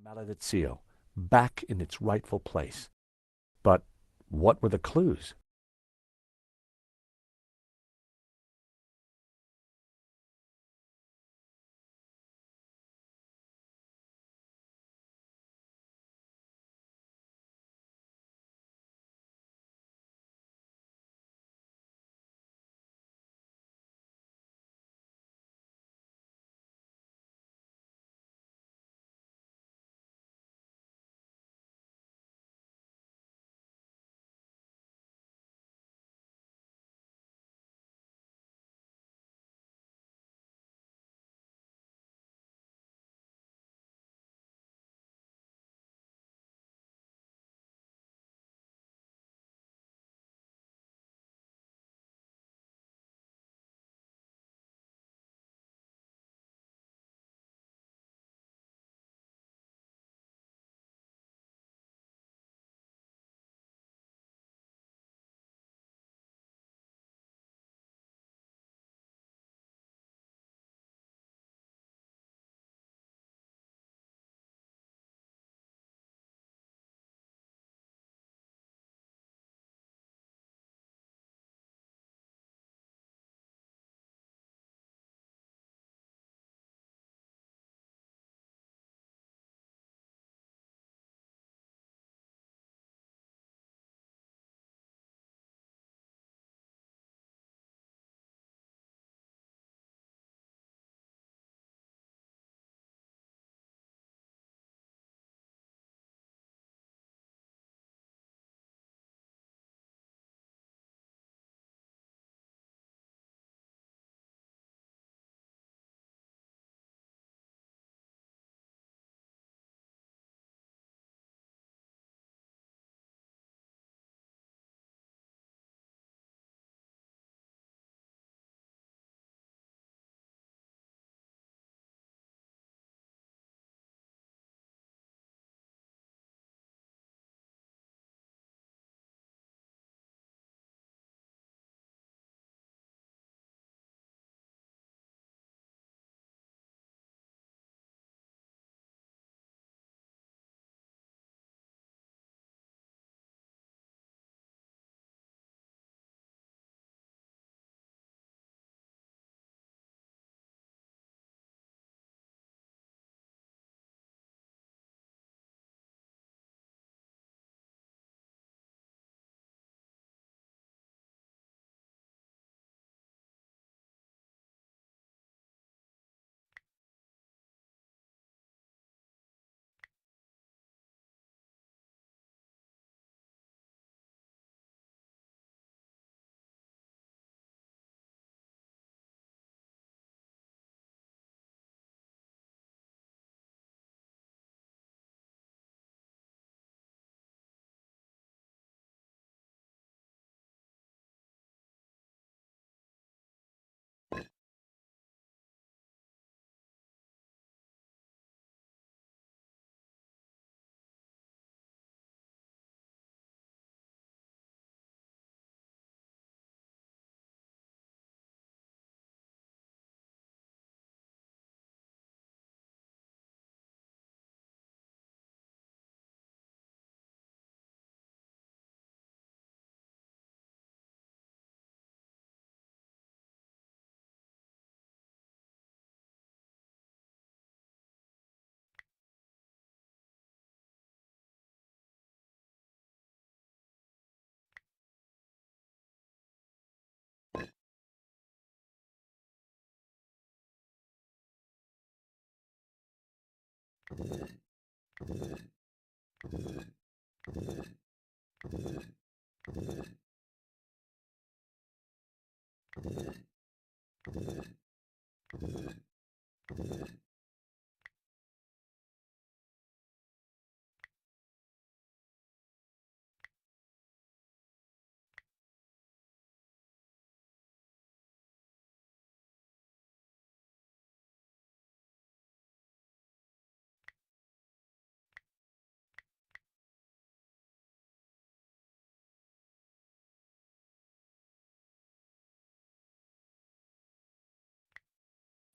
Maledizio, back in its rightful place. But what were the clues?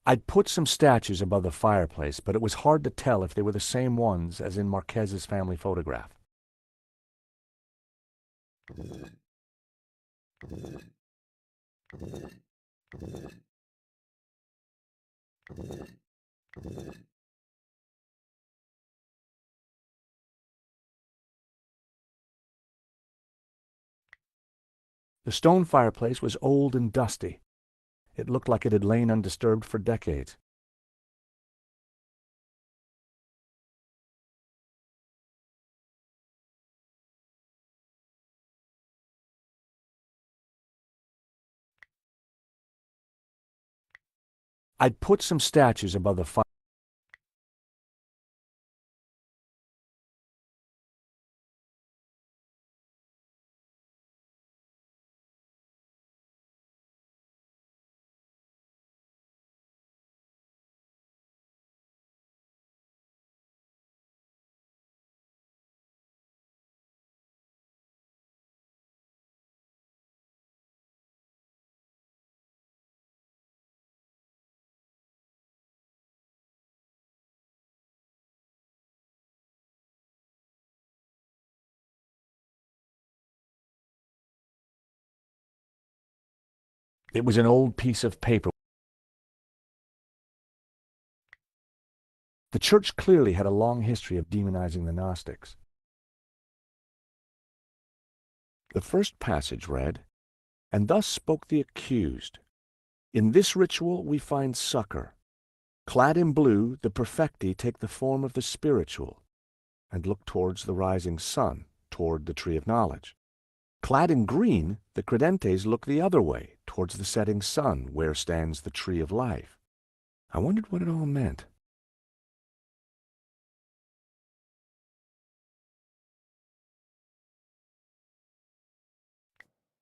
I'd put some statues above the fireplace, but it was hard to tell if they were the same ones as in Marquez's family photograph. The stone fireplace was old and dusty. It looked like it had lain undisturbed for decades. I'd put some statues above the fire. It was an old piece of paper. The church clearly had a long history of demonizing the Gnostics. The first passage read, "And thus spoke the accused. In this ritual we find succor. Clad in blue, the perfecti take the form of the spiritual, and look towards the rising sun, toward the tree of knowledge. Clad in green, the credentes look the other way, towards the setting sun, where stands the tree of life." I wondered what it all meant.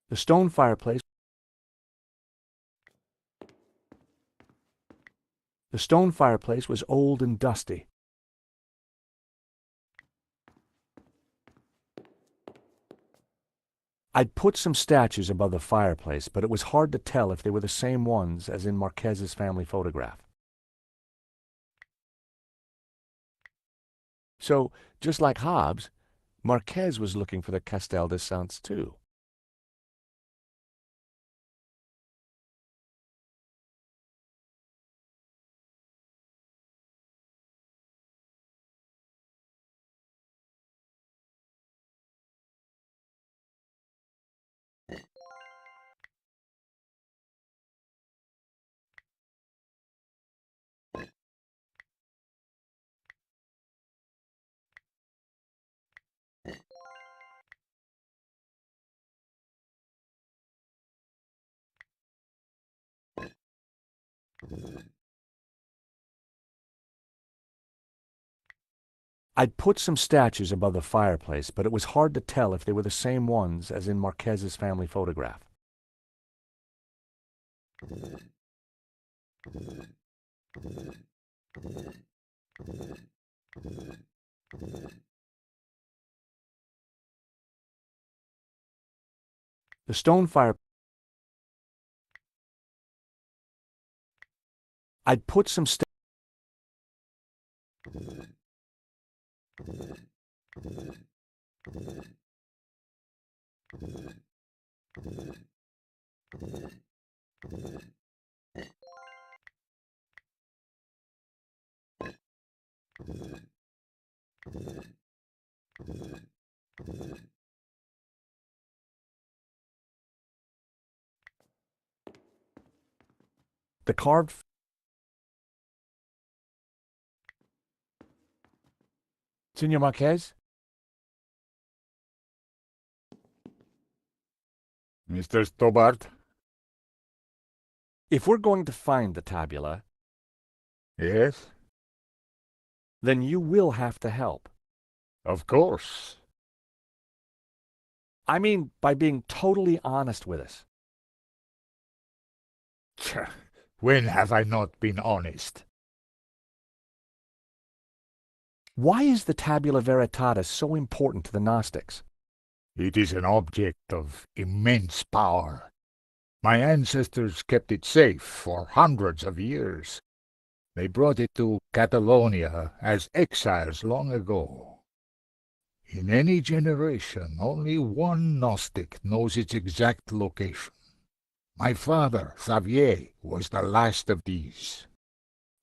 The stone fireplace was old and dusty. I'd put some statues above the fireplace, but it was hard to tell if they were the same ones as in Marquez's family photograph. So, just like Hobbes, Marquez was looking for the Castel de Saints too. I'd put some statues above the fireplace, but it was hard to tell if they were the same ones as in Marquez's family photograph. The stone fire. I'd put some the carved. Senor Marquez? Mr. Stobart? If we're going to find the tabula, Yes? then you will have to help. Of course. I mean, by being totally honest with us. When have I not been honest? Why is the Tabula Veritatis so important to the Gnostics? It is an object of immense power. My ancestors kept it safe for hundreds of years. They brought it to Catalonia as exiles long ago. In any generation, only one Gnostic knows its exact location. My father, Xavier, was the last of these.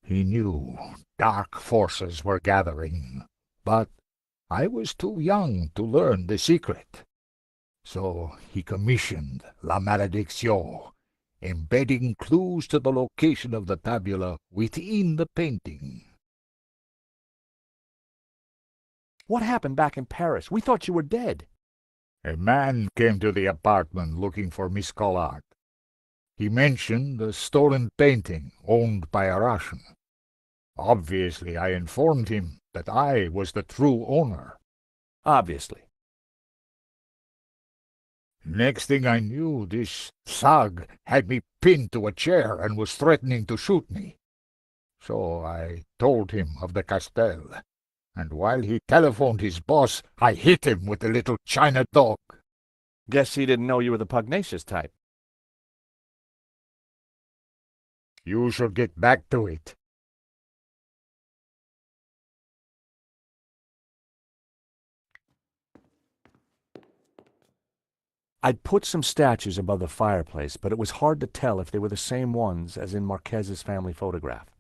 He knew dark forces were gathering, but I was too young to learn the secret. So he commissioned La Malédiction, embedding clues to the location of the tabula within the painting. What happened back in Paris? We thought you were dead. A man came to the apartment looking for Miss Collard. He mentioned the stolen painting owned by a Russian. Obviously, I informed him that I was the true owner. Obviously. Next thing I knew, this thug had me pinned to a chair and was threatening to shoot me. So I told him of the Castel, and while he telephoned his boss, I hit him with the little China dog. Guess he didn't know you were the pugnacious type. You should get back to it. I'd put some statues above the fireplace, but it was hard to tell if they were the same ones as in Marquez's family photograph.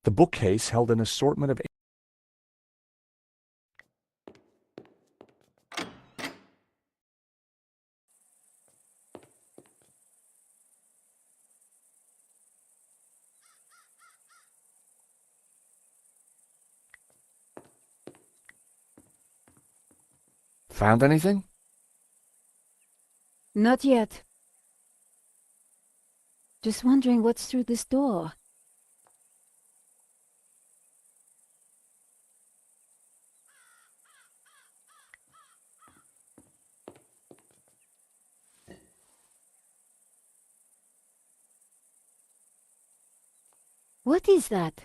The bookcase held an assortment of Found anything? Not yet. Just wondering what's through this door. What is that?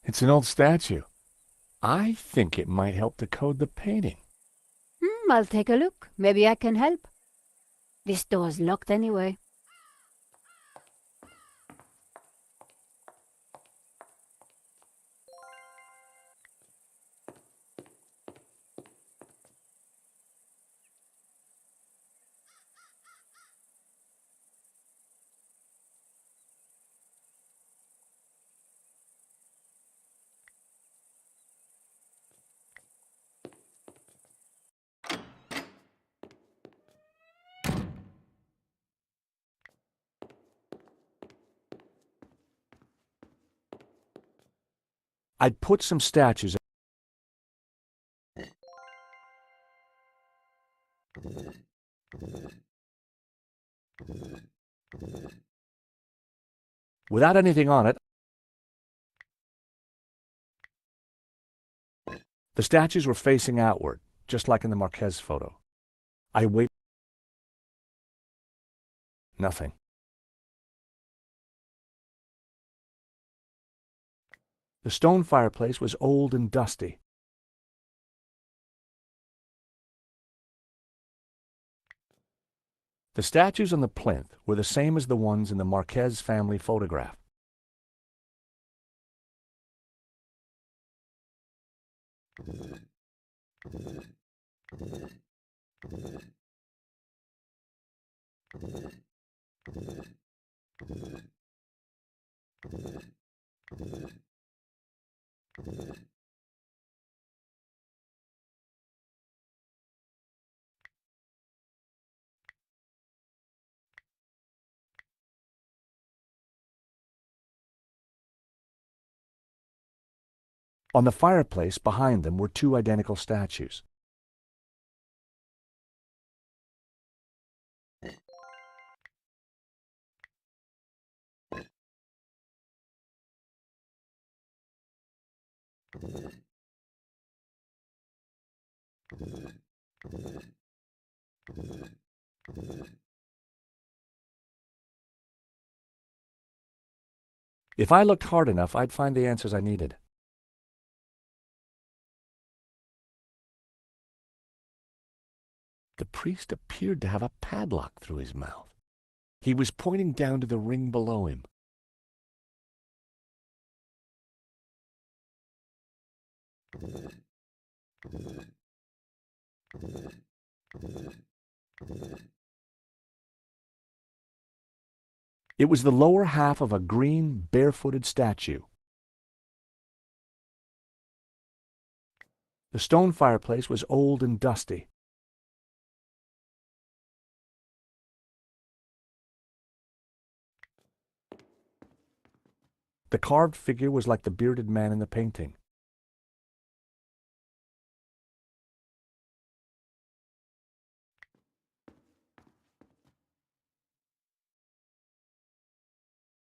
It's an old statue. I think it might help to code the painting. I'll take a look. Maybe I can help. This door's locked anyway. I'd put some statues. Without anything on it, the statues were facing outward, just like in the Marquez photo. I wait. Nothing. The stone fireplace was old and dusty. The statues on the plinth were the same as the ones in the Marquez family photograph. On the fireplace behind them were two identical statues. If I looked hard enough, I'd find the answers I needed. The priest appeared to have a padlock through his mouth. He was pointing down to the ring below him. It was the lower half of a green, barefooted statue. The stone fireplace was old and dusty. The carved figure was like the bearded man in the painting.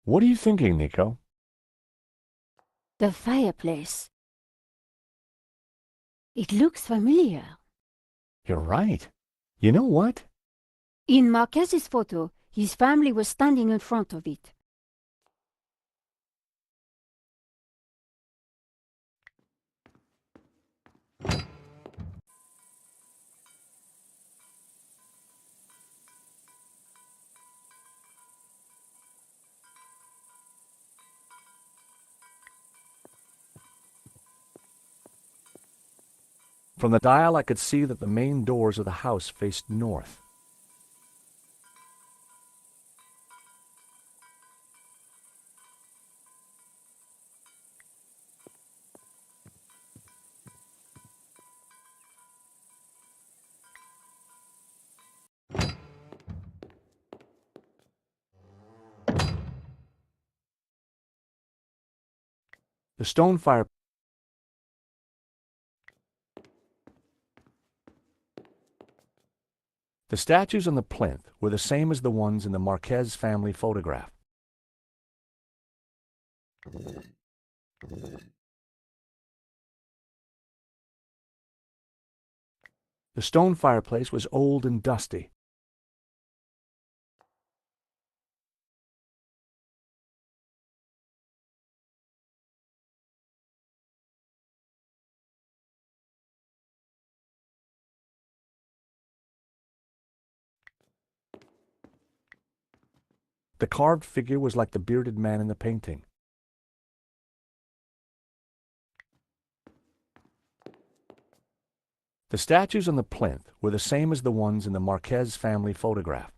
What are you thinking, Nico? The fireplace. It looks familiar. You're right. You know what? In Marquez's photo, his family was standing in front of it. From the dial, I could see that the main doors of the house faced north. The stone fire. The statues on the plinth were the same as the ones in the Marquez family photograph. The stone fireplace was old and dusty. The carved figure was like the bearded man in the painting. The statues on the plinth were the same as the ones in the Marquez family photograph.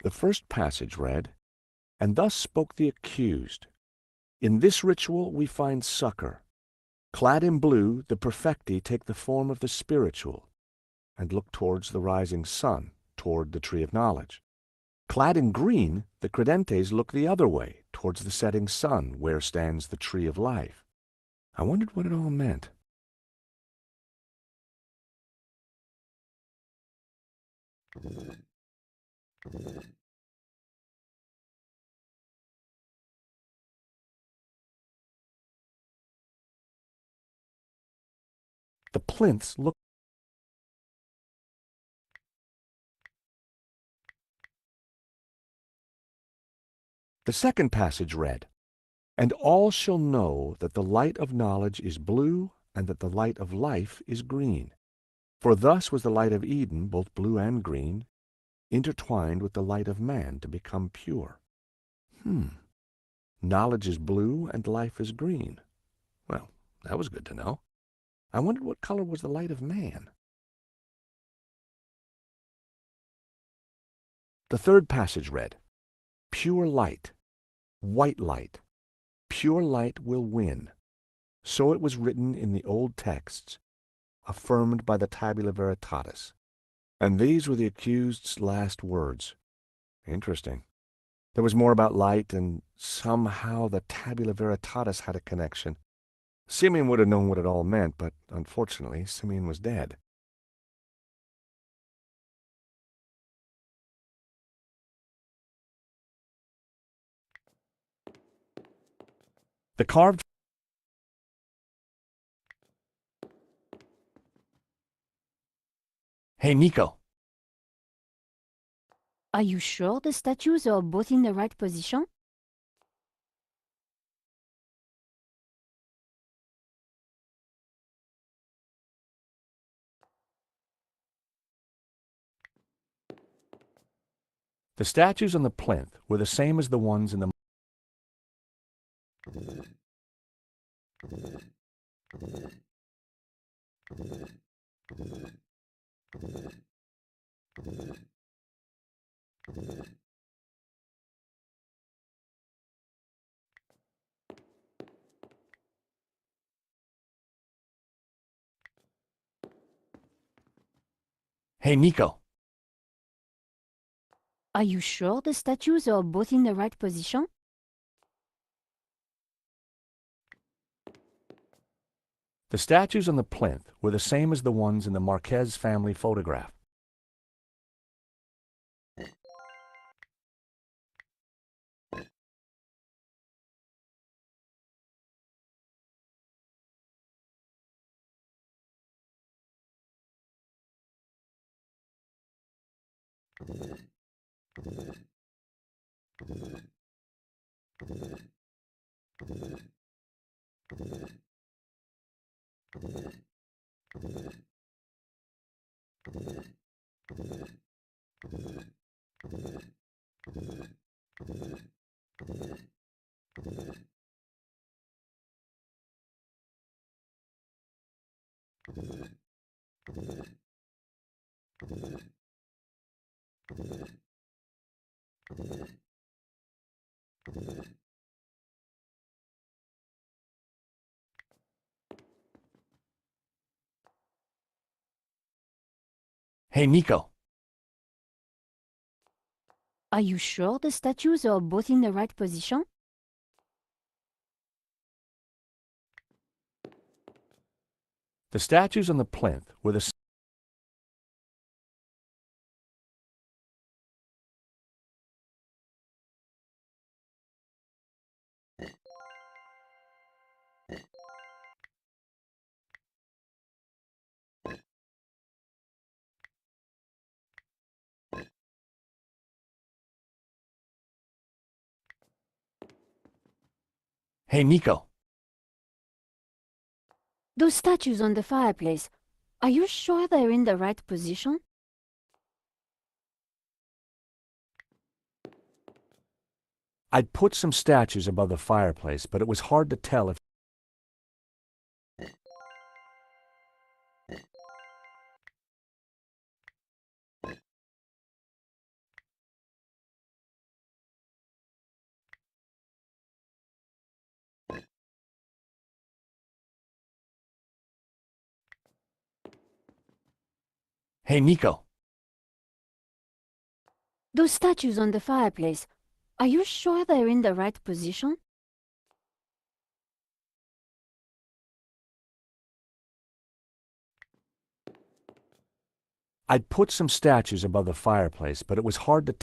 The first passage read, "And thus spoke the accused. In this ritual we find succor. Clad in blue, the perfecti take the form of the spiritual and look towards the rising sun, toward the tree of knowledge. Clad in green, the credentes look the other way, towards the setting sun, where stands the tree of life." I wondered what it all meant. The plinths looked. The second passage read, "And all shall know that the light of knowledge is blue, and that the light of life is green. For thus was the light of Eden, both blue and green, intertwined with the light of man to become pure." Knowledge is blue and life is green. Well, that was good to know. I wondered what color was the light of man. The third passage read, "Pure light, white light, pure light will win." So it was written in the old texts, affirmed by the Tabula Veritatis. And these were the accused's last words. Interesting. There was more about light, and somehow the Tabula Veritatis had a connection. Simeon would have known what it all meant, but unfortunately, Simeon was dead. The carved... Hey, Nico. Are you sure the statues are both in the right position? The statues on the plinth were the same as the ones in the... Hey, Nico. Are you sure the statues are both in the right position? The statues on the plinth were the same as the ones in the Marquez family photograph. Hey, Nico. Are you sure the statues are both in the right position? The statues on the plinth were the... Hey, Nico. Those statues on the fireplace, are you sure they're in the right position? I'd put some statues above the fireplace, but it was hard to tell if... Hey, Nico. Those statues on the fireplace, are you sure they're in the right position? I'd put some statues above the fireplace, but it was hard to...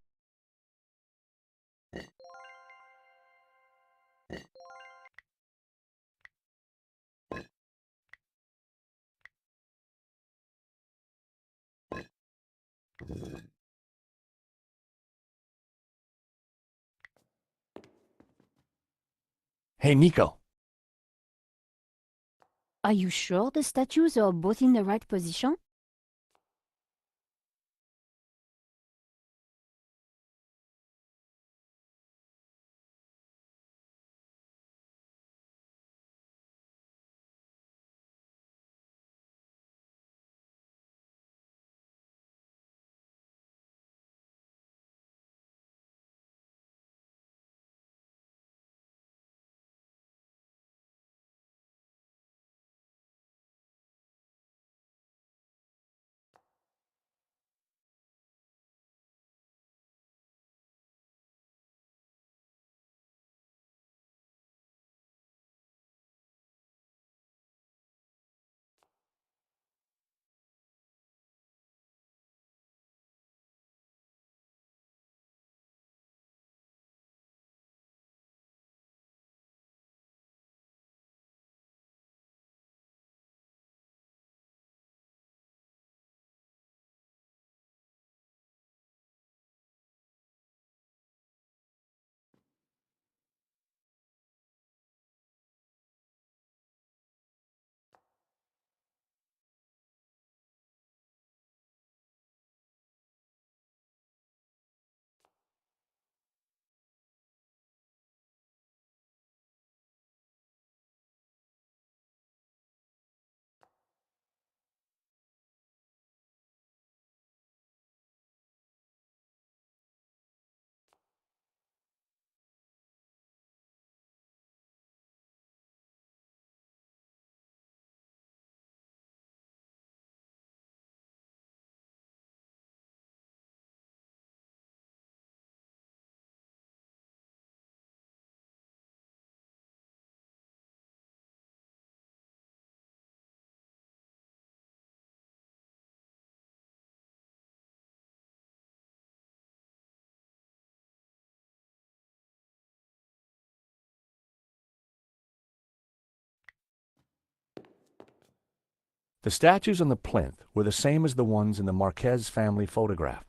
Hey, Nico. Are you sure the statues are both in the right position? The statues on the plinth were the same as the ones in the Marquez family photograph.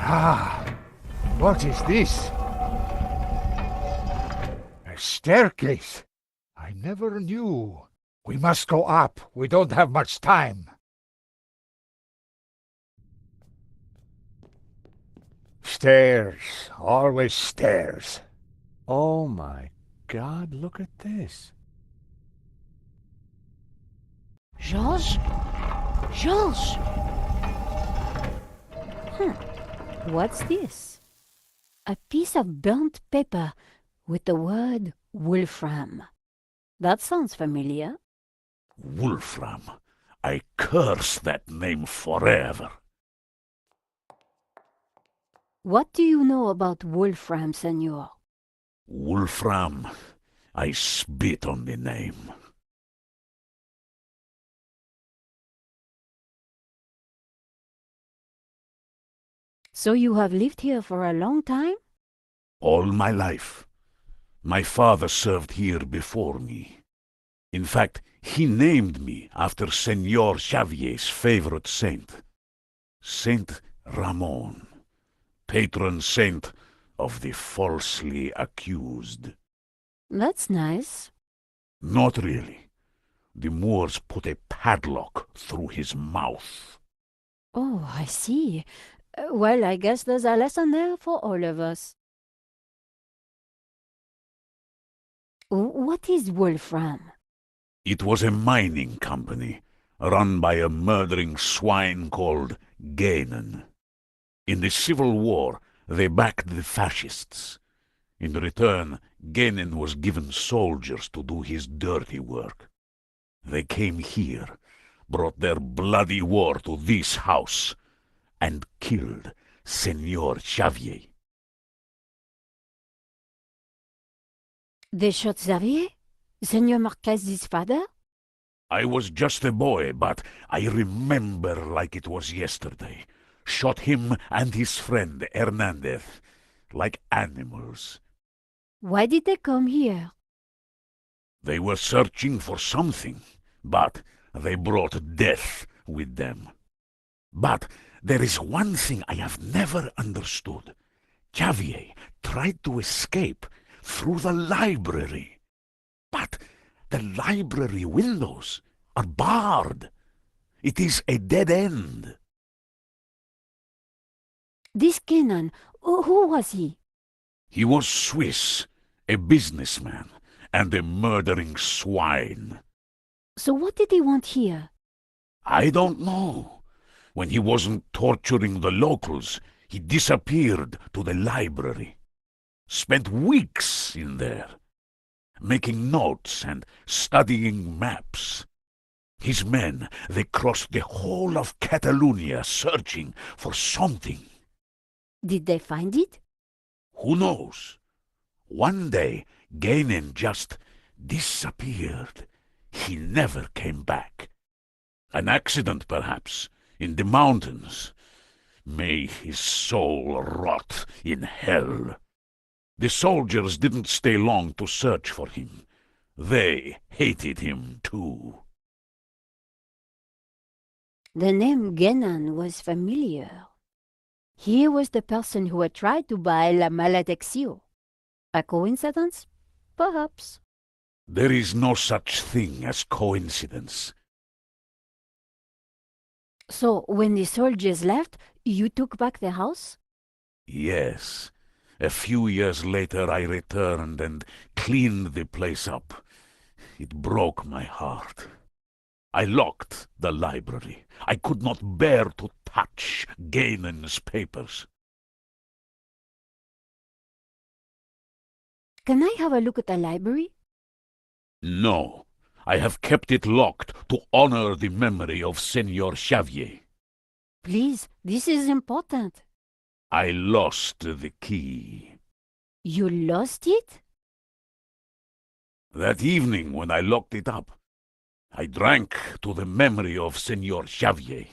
Ah, what is this? A staircase. I never knew. We must go up. We don't have much time. Stairs. Always stairs. Oh my God, look at this. Georges? Georges! What's this? A piece of burnt paper with the word Wolfram. That sounds familiar. Wolfram. I curse that name forever. What do you know about Wolfram, senor? Wolfram. I spit on the name. So you have lived here for a long time? All my life. My father served here before me. In fact, he named me after Senor Xavier's favorite saint. Saint Ramon, patron saint of the falsely accused. That's nice. Not really. The Moors put a padlock through his mouth. Oh, I see. Well, I guess there's a lesson there for all of us. What is Wolfram? It was a mining company, run by a murdering swine called Gainen. In the Civil War, they backed the fascists. In return, Gainen was given soldiers to do his dirty work. They came here, brought their bloody war to this house, and killed Senor Xavier. They shot Xavier? Senor Marquez's father? I was just a boy, but I remember like it was yesterday. Shot him and his friend Hernandez like animals. Why did they come here? They were searching for something, but they brought death with them. But there is one thing I have never understood. Xavier tried to escape through the library. But the library windows are barred. It is a dead end. This Kenan, who was he? He was Swiss, a businessman, and a murdering swine. So what did he want here? I don't know. When he wasn't torturing the locals, he disappeared to the library. Spent weeks in there, making notes and studying maps. His men, they crossed the whole of Catalonia searching for something. Did they find it? Who knows? One day, Gainen just disappeared. He never came back. An accident, perhaps, in the mountains. May his soul rot in hell. The soldiers didn't stay long to search for him. They hated him too. The name Genan was familiar. He was the person who had tried to buy La Maledicción. A coincidence? Perhaps. There is no such thing as coincidence. So, when the soldiers left, you took back the house? Yes. A few years later I returned and cleaned the place up. It broke my heart. I locked the library. I could not bear to touch Gainen's papers. Can I have a look at the library? No, I have kept it locked to honor the memory of Senor Xavier. Please, this is important. I lost the key. You lost it? That evening when I locked it up, I drank to the memory of Senor Xavier.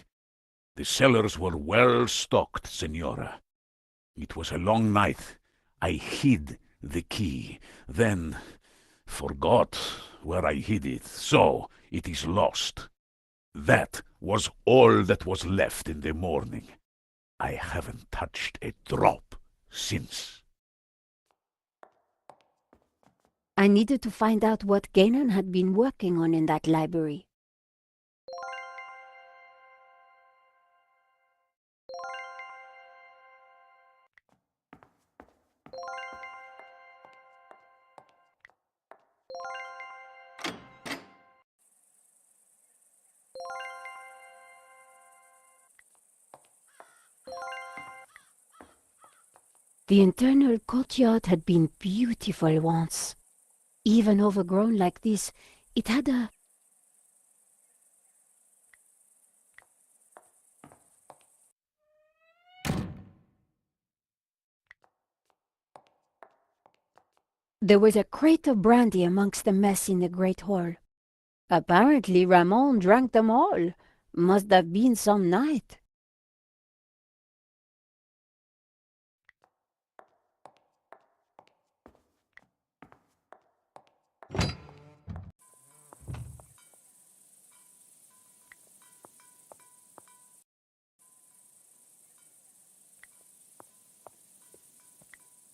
The cellars were well stocked, Senora. It was a long night. I hid the key, then forgot where I hid it, so it is lost. That was all that was left in the morning. I haven't touched a drop since. I needed to find out what Ganon had been working on in that library. The internal courtyard had been beautiful once. Even overgrown like this, it had a... There was a crate of brandy amongst the mess in the great hall. Apparently Ramon drank them all. Must have been some night.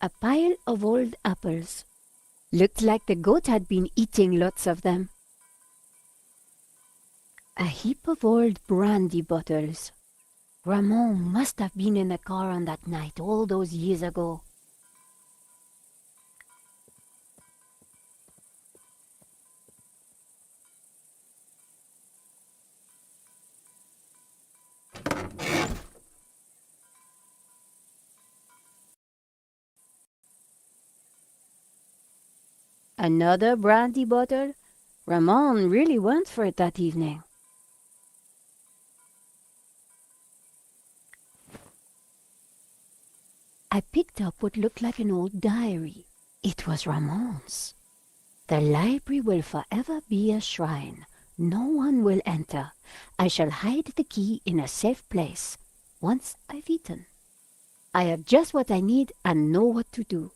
A pile of old apples. Looked like the goat had been eating lots of them. A heap of old brandy bottles. Ramon must have been in the car on that night all those years ago. Another brandy bottle? Ramon really went for it that evening. I picked up what looked like an old diary. It was Ramon's. The library will forever be a shrine, No one will enter. I shall hide the key in a safe place. Once I've eaten, I have just what I need and know what to do.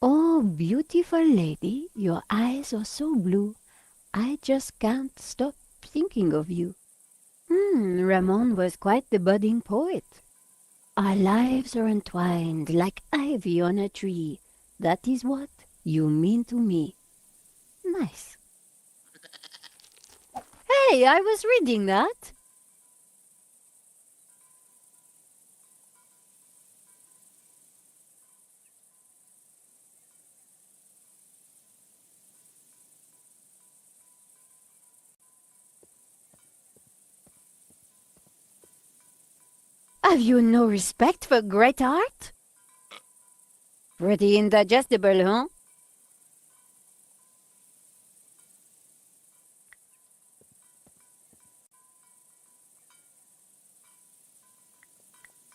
Oh, beautiful lady, your eyes are so blue. I just can't stop thinking of you. Ramon was quite the budding poet. Our lives are entwined like ivy on a tree. That is what you mean to me. Nice. Hey, I was reading that. Have you no respect for great art? Pretty indigestible, huh?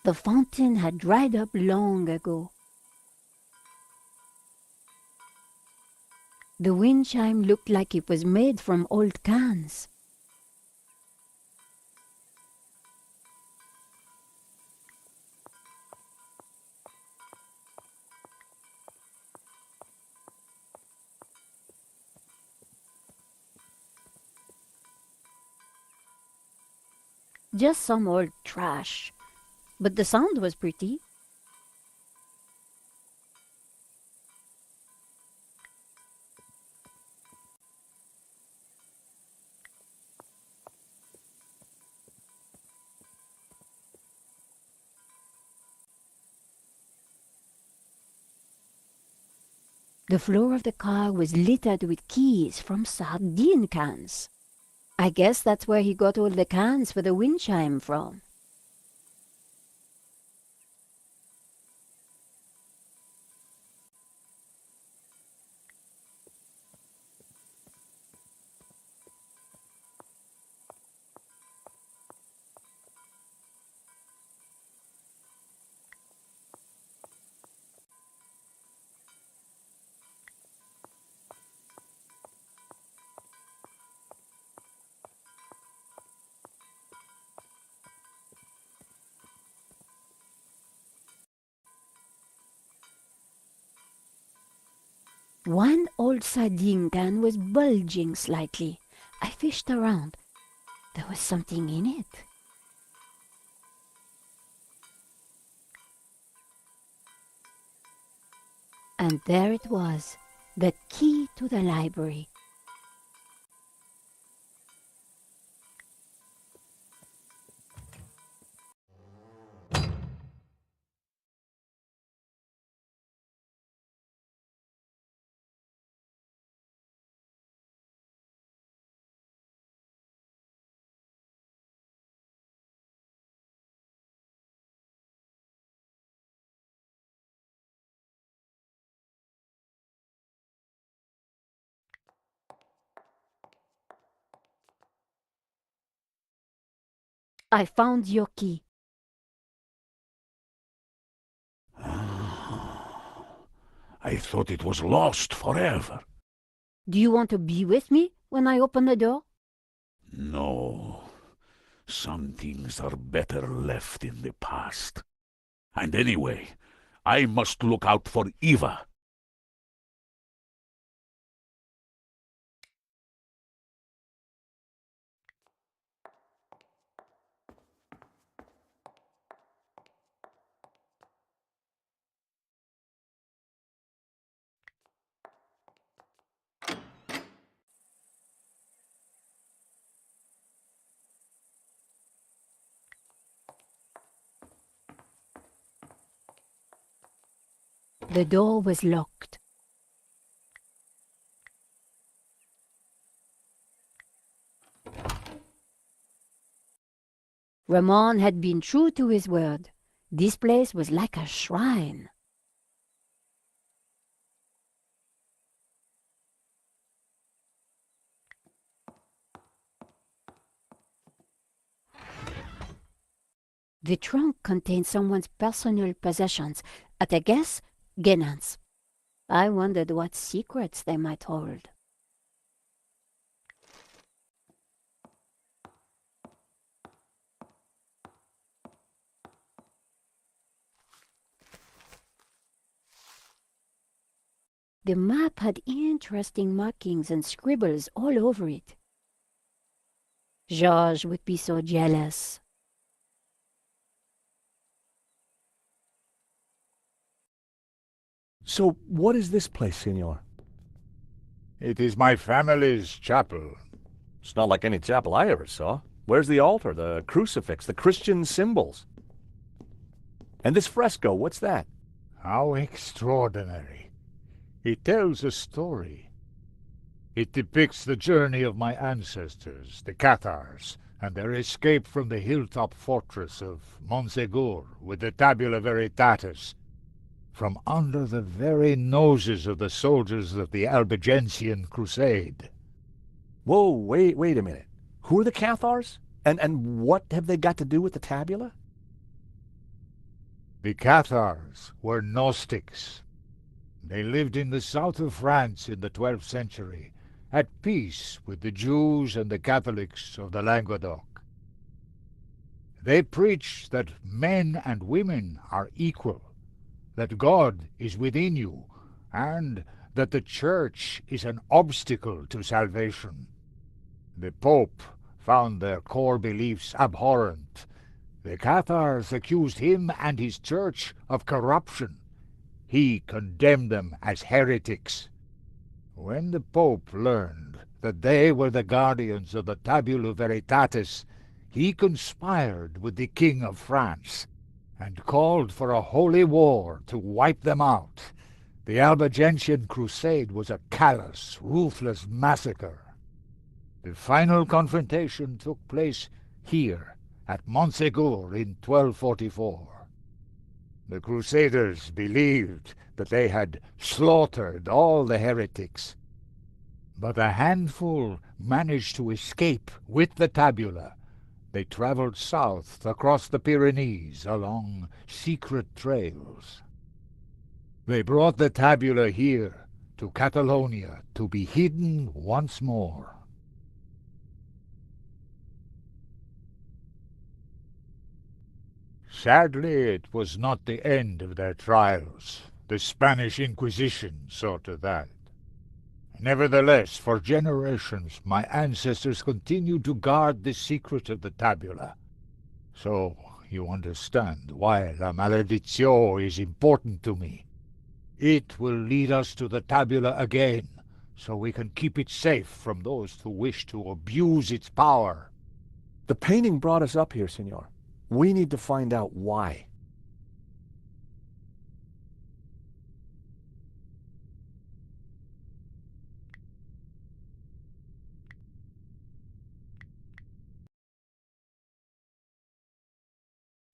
The fountain had dried up long ago. The wind chime looked like it was made from old cans. Just some old trash. But the sound was pretty. The floor of the car was littered with keys from sardine cans. I guess that's where he got all the cans for the wind chime from. One old sardine can was bulging slightly. I fished around. There was something in it. And there it was, the key to the library. I found your key. I thought it was lost forever. Do you want to be with me when I open the door? No. Some things are better left in the past. And anyway, I must look out for Eva. The door was locked. Ramon had been true to his word. This place was like a shrine. The trunk contained someone's personal possessions, at a guess, Genan's. I wondered what secrets they might hold. The map had interesting markings and scribbles all over it. George would be so jealous. So what is this place, Senor? It is my family's chapel. It's not like any chapel I ever saw. Where's the altar, the crucifix, the Christian symbols? And this fresco, what's that? How extraordinary. It tells a story. It depicts the journey of my ancestors, the Cathars, and their escape from the hilltop fortress of Montsegur with the Tabula Veritatis, from under the very noses of the soldiers of the Albigensian Crusade. Whoa, wait a minute. Who are the Cathars? And what have they got to do with the tabula? The Cathars were Gnostics. They lived in the south of France in the 12th century, at peace with the Jews and the Catholics of the Languedoc. They preached that men and women are equal, that God is within you, and that the Church is an obstacle to salvation. The Pope found their core beliefs abhorrent. The Cathars accused him and his Church of corruption. He condemned them as heretics. When the Pope learned that they were the guardians of the Tabula Veritatis, he conspired with the King of France and called for a holy war to wipe them out. The Albigensian Crusade was a callous, ruthless massacre. The final confrontation took place here, at Montsegur in 1244. The Crusaders believed that they had slaughtered all the heretics, but a handful managed to escape with the tabula. They traveled south across the Pyrenees along secret trails. They brought the tabula here to Catalonia to be hidden once more. Sadly, it was not the end of their trials. The Spanish Inquisition saw to that. Nevertheless, for generations, my ancestors continued to guard the secret of the tabula. So, you understand why La Maledizione is important to me. It will lead us to the tabula again, so we can keep it safe from those who wish to abuse its power. The painting brought us up here, Senor. We need to find out why.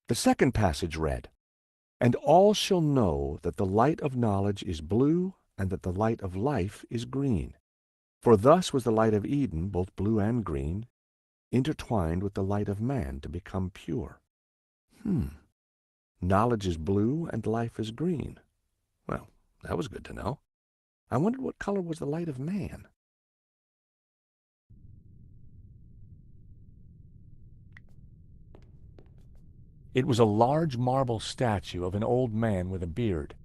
The second passage read, "And all shall know that the light of knowledge is blue, and that the light of life is green. For thus was the light of Eden, both blue and green, intertwined with the light of man to become pure." Knowledge is blue and life is green. Well, that was good to know. I wondered what color was the light of man. It was a large marble statue of an old man with a beard.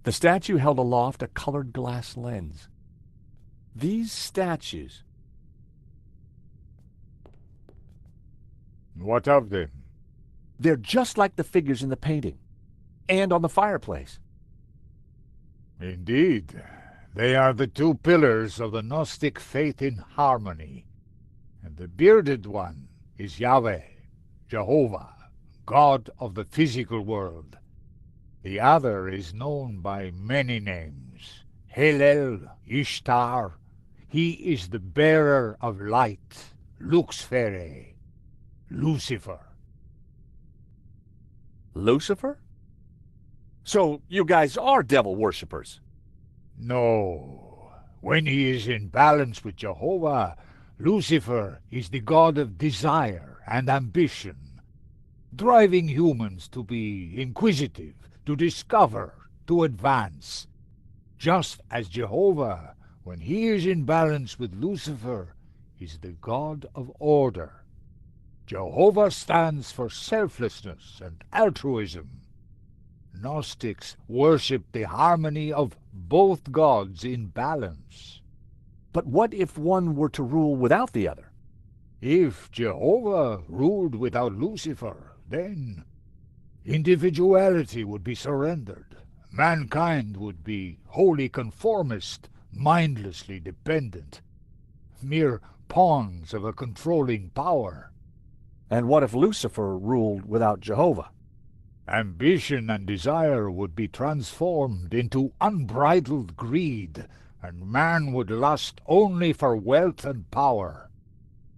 The statue held aloft a colored glass lens. These statues... What of them? They're just like the figures in the painting, and on the fireplace. Indeed, they are the two pillars of the Gnostic faith in harmony. And the bearded one is Yahweh, Jehovah, God of the physical world. The other is known by many names. Hillel, Ishtar. He is the bearer of light, Luxfere, Lucifer. Lucifer? So you guys are devil worshippers? No. When he is in balance with Jehovah, Lucifer is the god of desire and ambition, driving humans to be inquisitive, to discover, to advance. Just as Jehovah, when he is in balance with Lucifer, is the god of order. Jehovah stands for selflessness and altruism. Gnostics worship the harmony of both gods in balance. But what if one were to rule without the other? If Jehovah ruled without Lucifer, then individuality would be surrendered. Mankind would be wholly conformist, mindlessly dependent, mere pawns of a controlling power. And what if Lucifer ruled without Jehovah? Ambition and desire would be transformed into unbridled greed, and man would lust only for wealth and power.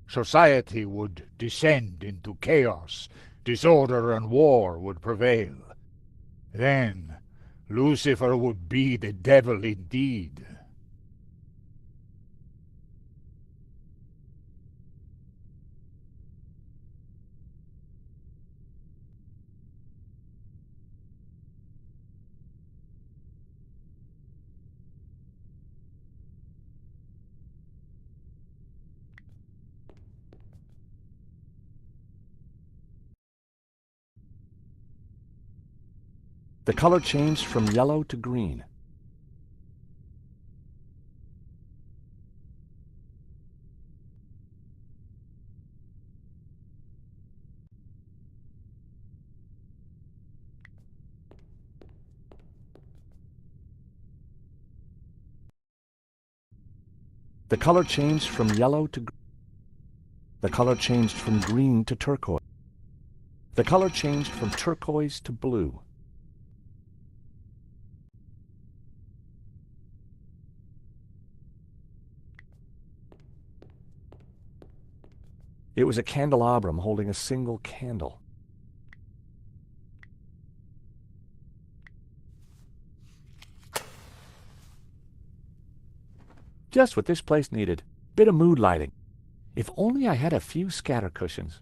Society would descend into chaos, disorder and war would prevail. Then Lucifer would be the devil indeed. The color changed from yellow to green. The color changed from yellow to green. The color changed from green to turquoise. The color changed from turquoise to blue. It was a candelabrum holding a single candle. Just what this place needed. Bit of mood lighting. If only I had a few scatter cushions.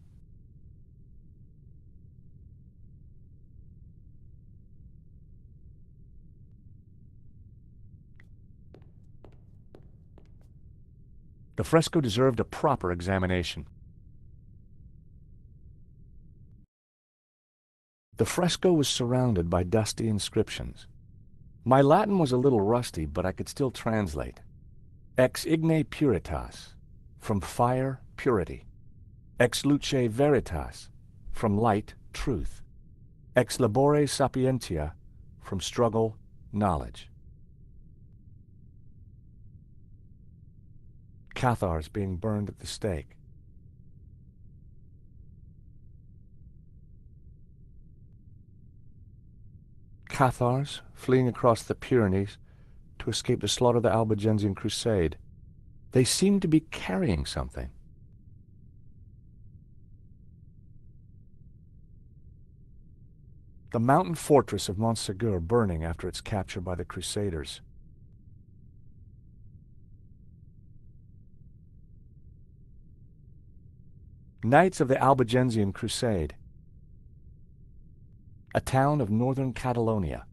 The fresco deserved a proper examination. The fresco was surrounded by dusty inscriptions. My Latin was a little rusty, but I could still translate. Ex igne puritas, from fire, purity. Ex luce veritas, from light, truth. Ex labore sapientia, from struggle, knowledge. Cathars being burned at the stake. Cathars fleeing across the Pyrenees to escape the slaughter of the Albigensian Crusade. They seemed to be carrying something. The mountain fortress of Montségur burning after its capture by the Crusaders. Knights of the Albigensian Crusade. A town of northern Catalonia.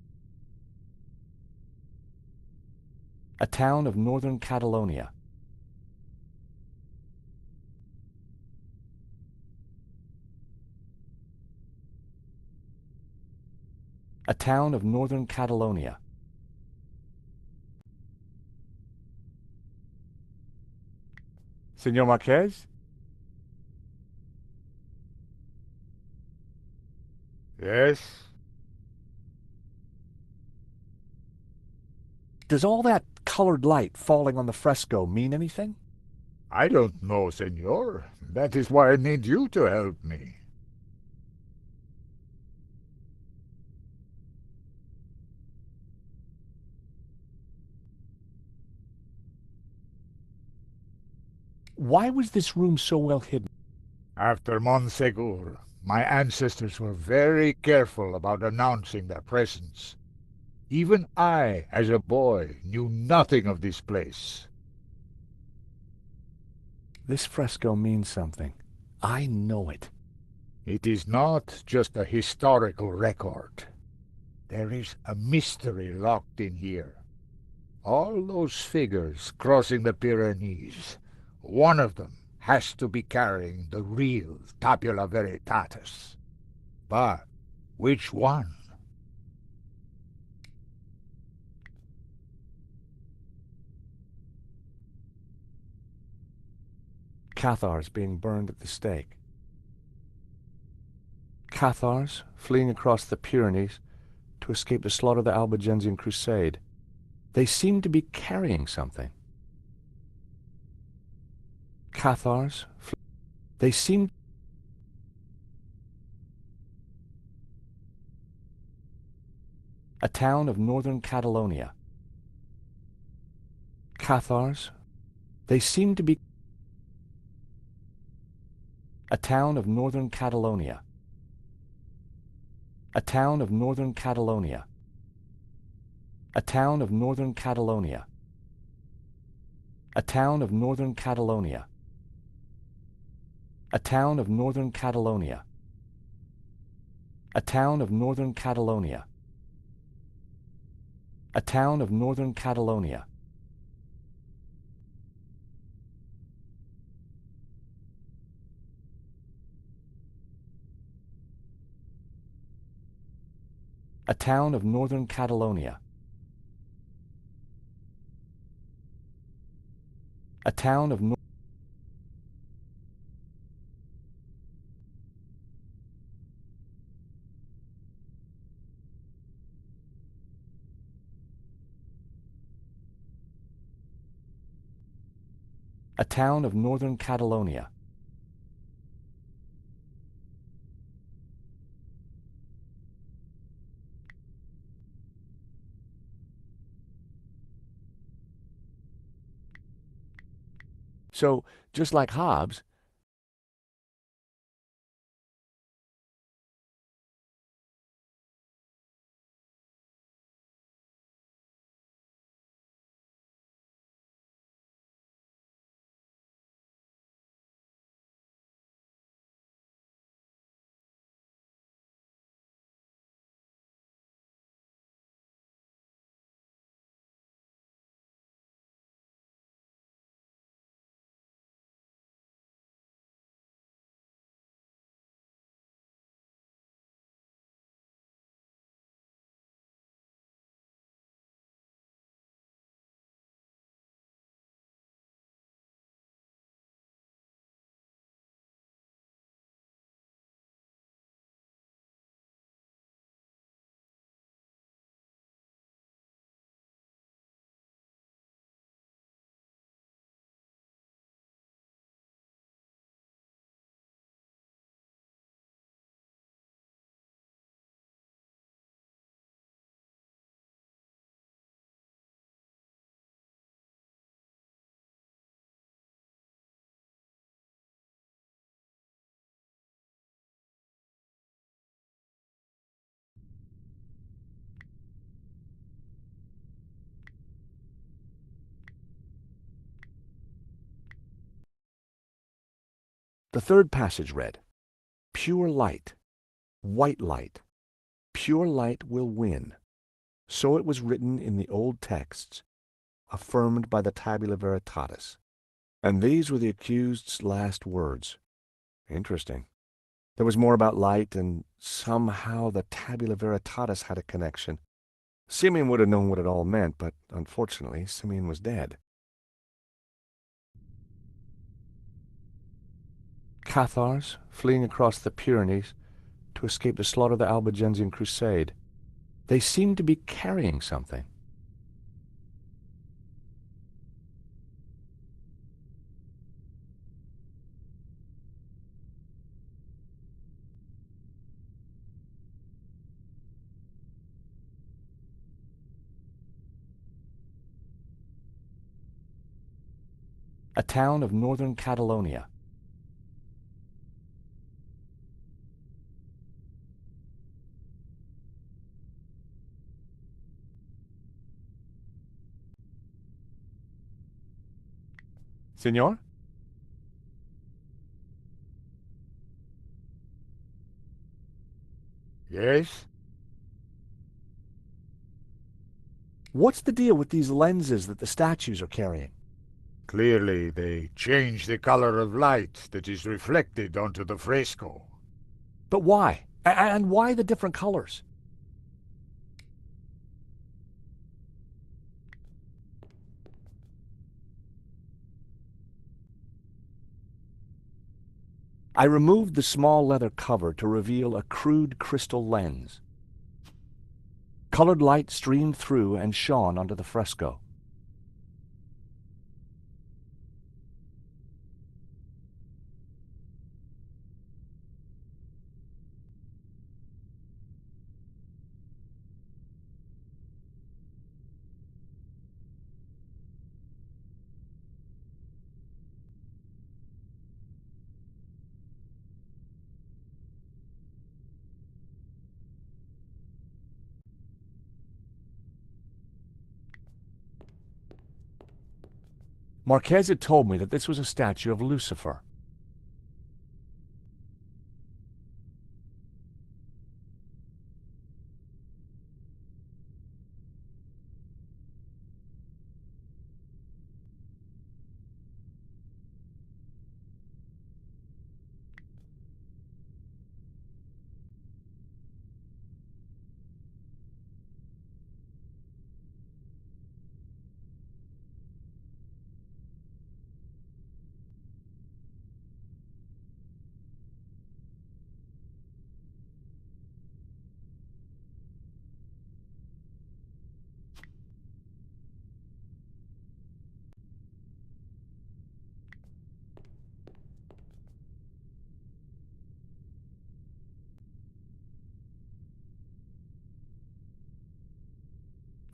A town of northern Catalonia. A town of northern Catalonia. Senor Marquez? Yes? Does all that colored light falling on the fresco mean anything? I don't know, senor. That is why I need you to help me. Why was this room so well hidden? After Montségur, my ancestors were very careful about announcing their presence. Even I, as a boy, knew nothing of this place. This fresco means something. I know it. It is not just a historical record. There is a mystery locked in here. All those figures crossing the Pyrenees, one of them has to be carrying the real Tabula Veritatis. But which one? Cathars being burned at the stake. Cathars fleeing across the Pyrenees to escape the slaughter of the Albigensian Crusade. They seemed to be carrying something. Cathars, they seemed... A town of northern Catalonia. Cathars, they seemed to be... A town of northern Catalonia. A town of northern Catalonia. A town of northern Catalonia. A town of northern Catalonia. A town of northern Catalonia. A town of northern Catalonia. A town of northern Catalonia. A town of northern Catalonia. A town of A town of northern Catalonia. So, just like Hobbes, the third passage read, "Pure light, white light, pure light will win." So it was written in the old texts, affirmed by the Tabula Veritatis. And these were the accused's last words. Interesting. There was more about light, and somehow the Tabula Veritatis had a connection. Simeon would have known what it all meant, but unfortunately, Simeon was dead. Cathars, fleeing across the Pyrenees to escape the slaughter of the Albigensian Crusade. They seemed to be carrying something. A town of northern Catalonia. Senor? Yes? What's the deal with these lenses that the statues are carrying? Clearly, they change the color of light that is reflected onto the fresco. But why? And why the different colors? I removed the small leather cover to reveal a crude crystal lens. Colored light streamed through and shone onto the fresco. Marquez had told me that this was a statue of Lucifer.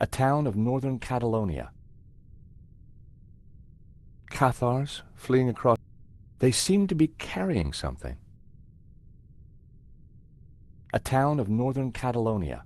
A town of northern Catalonia. Cathars fleeing across. They seemed to be carrying something. A town of northern Catalonia.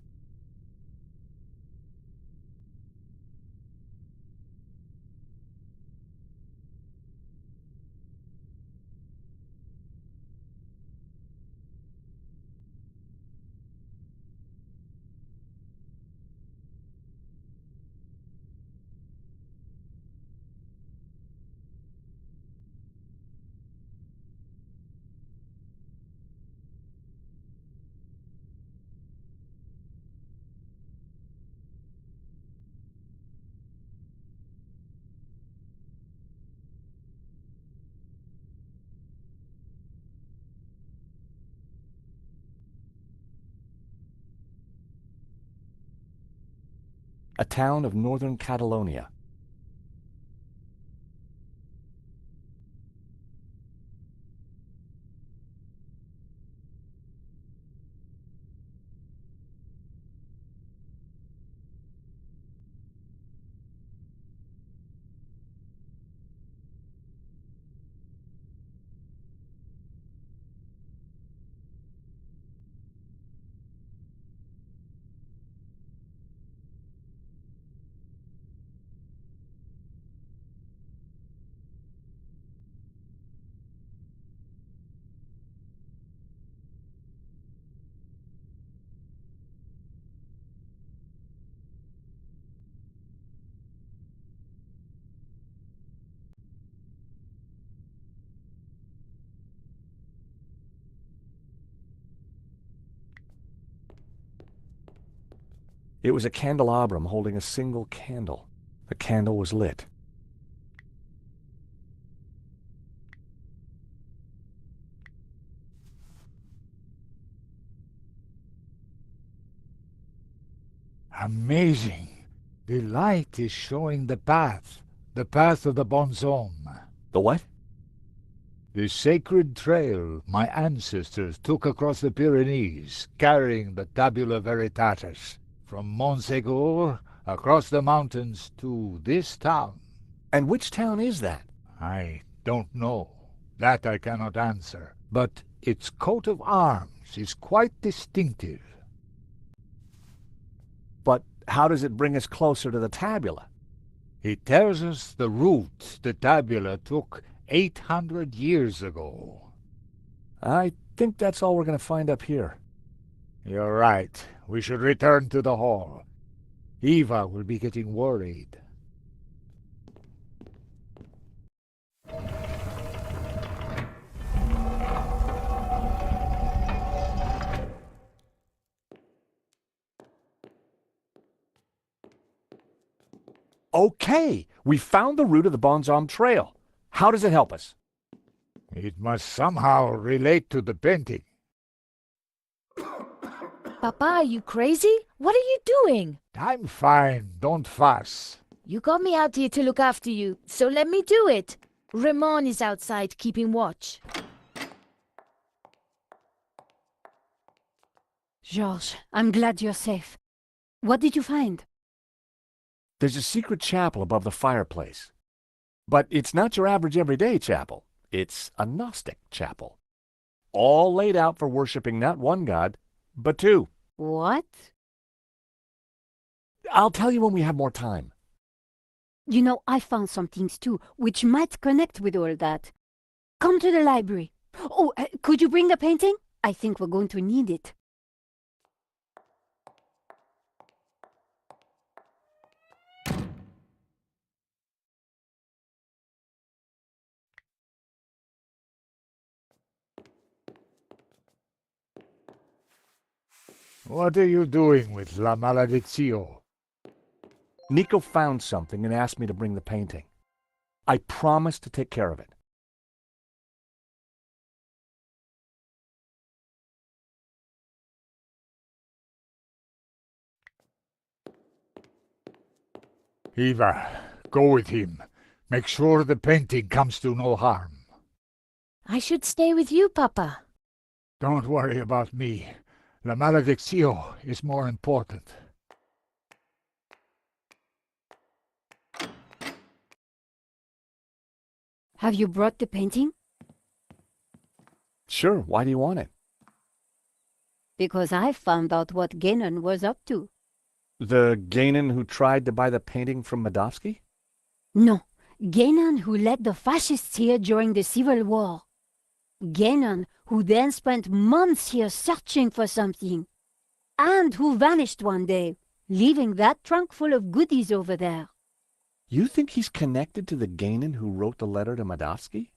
A town of northern Catalonia. It was a candelabrum holding a single candle. The candle was lit. Amazing! The light is showing the path of the bonhomme. The what? The sacred trail my ancestors took across the Pyrenees, carrying the Tabula Veritatis, from Montségur across the mountains to this town. And which town is that? I don't know. That I cannot answer. But its coat of arms is quite distinctive. But how does it bring us closer to the tabula? It tells us the route the tabula took 800 years ago. I think that's all we're going to find up here. You're right. We should return to the hall. Eva will be getting worried. Okay, we found the route of the Bonhomme Trail. How does it help us? It must somehow relate to the painting. Papa, are you crazy? What are you doing? I'm fine, don't fuss. You got me out here to look after you, so let me do it. Ramon is outside keeping watch. Georges, I'm glad you're safe. What did you find? There's a secret chapel above the fireplace. But it's not your average everyday chapel. It's a Gnostic chapel. All laid out for worshipping not one god, but two. What? I'll tell you when we have more time. You know, I found some things too, which might connect with all that. Come to the library. Oh, could you bring the painting? I think we're going to need it. What are you doing with La Maledizio? Nico found something and asked me to bring the painting. I promised to take care of it. Eva, go with him. Make sure the painting comes to no harm. I should stay with you, Papa. Don't worry about me. La Maledizio is more important. Have you brought the painting? Sure, why do you want it? Because I found out what Ganon was up to. The Ganon who tried to buy the painting from Medovsky? No, Ganon who led the fascists here during the Civil War. Ganon who then spent months here searching for something. And who vanished one day, leaving that trunk full of goodies over there. You think he's connected to the Ganon who wrote the letter to Medovsky?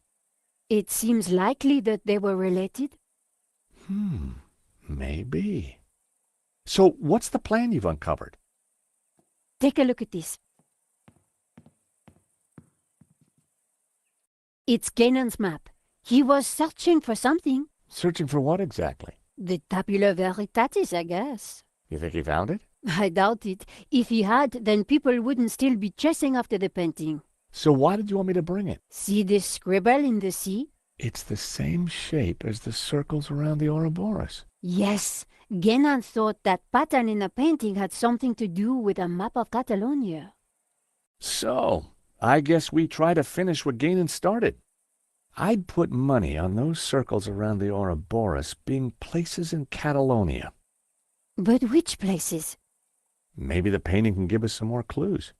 It seems likely that they were related. Maybe. So what's the plan you've uncovered? Take a look at this. It's Ganon's map. He was searching for something. Searching for what exactly? The Tabula Veritatis, I guess. You think he found it? I doubt it. If he had, then people wouldn't still be chasing after the painting. So why did you want me to bring it? See this scribble in the sea? It's the same shape as the circles around the Ouroboros. Yes. Ganon thought that pattern in the painting had something to do with a map of Catalonia. So, I guess we try to finish what Ganon started. I'd put money on those circles around the Ouroboros being places in Catalonia. But which places? Maybe the painting can give us some more clues.